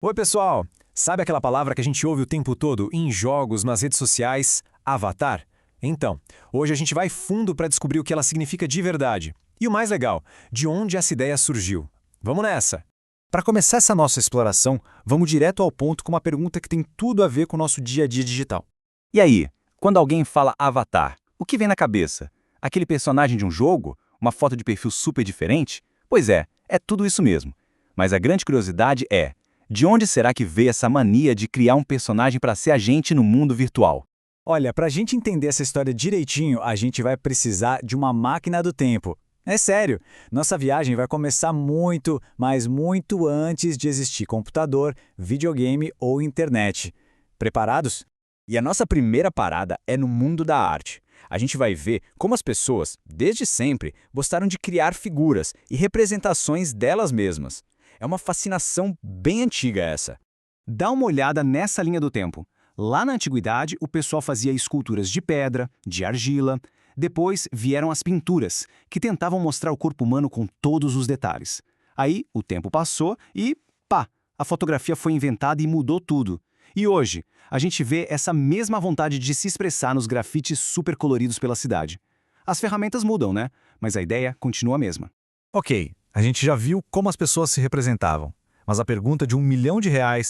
Oi, pessoal! Sabe aquela palavra que a gente ouve o tempo todo em jogos, nas redes sociais? Avatar? Então, hoje a gente vai fundo para descobrir o que ela significa de verdade. E o mais legal, de onde essa ideia surgiu. Vamos nessa! Para começar essa nossa exploração, vamos direto ao ponto com uma pergunta que tem tudo a ver com o nosso dia a dia digital. E aí, quando alguém fala avatar, o que vem na cabeça? Aquele personagem de um jogo? Uma foto de perfil super diferente? Pois é tudo isso mesmo. Mas a grande curiosidade é, de onde será que veio essa mania de criar um personagem para ser a gente no mundo virtual? Olha, para a gente entender essa história direitinho, a gente vai precisar de uma máquina do tempo. É sério, nossa viagem vai começar muito, mas muito antes de existir computador, videogame ou internet. Preparados? E a nossa primeira parada é no mundo da arte. A gente vai ver como as pessoas, desde sempre, gostaram de criar figuras e representações delas mesmas. É uma fascinação bem antiga essa. Dá uma olhada nessa linha do tempo. Lá na antiguidade, o pessoal fazia esculturas de pedra, de argila. Depois vieram as pinturas, que tentavam mostrar o corpo humano com todos os detalhes. Aí o tempo passou e, pá, a fotografia foi inventada e mudou tudo. E hoje, a gente vê essa mesma vontade de se expressar nos grafites super coloridos pela cidade. As ferramentas mudam, né? Mas a ideia continua a mesma. Ok, a gente já viu como as pessoas se representavam. Mas a pergunta de R$ 1 milhão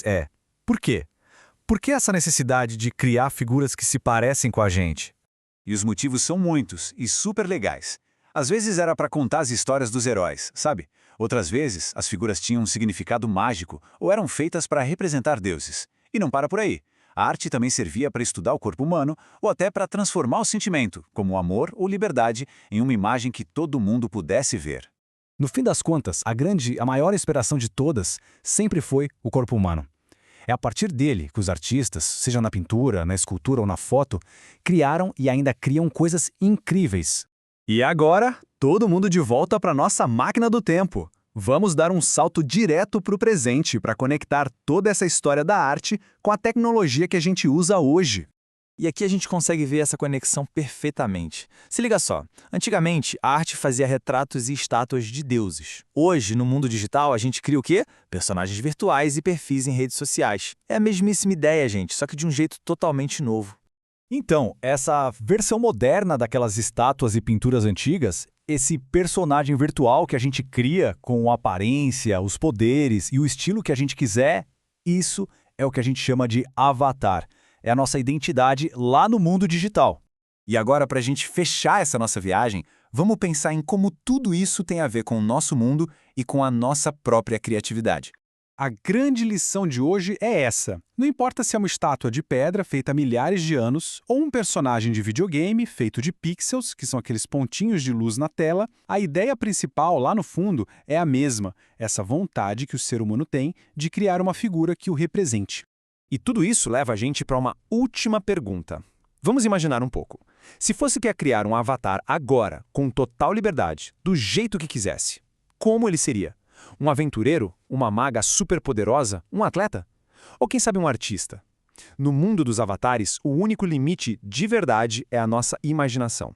é: por quê? Por que essa necessidade de criar figuras que se parecem com a gente? E os motivos são muitos e super legais. Às vezes era para contar as histórias dos heróis, sabe? Outras vezes, as figuras tinham um significado mágico ou eram feitas para representar deuses. E não para por aí. A arte também servia para estudar o corpo humano ou até para transformar o sentimento, como o amor ou liberdade, em uma imagem que todo mundo pudesse ver. No fim das contas, a maior inspiração de todas sempre foi o corpo humano. É a partir dele que os artistas, seja na pintura, na escultura ou na foto, criaram e ainda criam coisas incríveis. E agora, todo mundo de volta para nossa máquina do tempo. Vamos dar um salto direto para o presente para conectar toda essa história da arte com a tecnologia que a gente usa hoje. E aqui a gente consegue ver essa conexão perfeitamente. Se liga só, antigamente a arte fazia retratos e estátuas de deuses. Hoje, no mundo digital, a gente cria o quê? Personagens virtuais e perfis em redes sociais. É a mesmíssima ideia, gente, só que de um jeito totalmente novo. Então, essa versão moderna daquelas estátuas e pinturas antigas, esse personagem virtual que a gente cria com a aparência, os poderes e o estilo que a gente quiser, isso é o que a gente chama de avatar. É a nossa identidade lá no mundo digital. E agora, para a gente fechar essa nossa viagem, vamos pensar em como tudo isso tem a ver com o nosso mundo e com a nossa própria criatividade. A grande lição de hoje é essa. Não importa se é uma estátua de pedra feita há milhares de anos ou um personagem de videogame feito de pixels, que são aqueles pontinhos de luz na tela, a ideia principal lá no fundo é a mesma, essa vontade que o ser humano tem de criar uma figura que o represente. E tudo isso leva a gente para uma última pergunta. Vamos imaginar um pouco. Se fosse que criar um avatar agora, com total liberdade, do jeito que quisesse, como ele seria? Um aventureiro? Uma maga superpoderosa? Um atleta? Ou quem sabe um artista? No mundo dos avatares, o único limite de verdade é a nossa imaginação.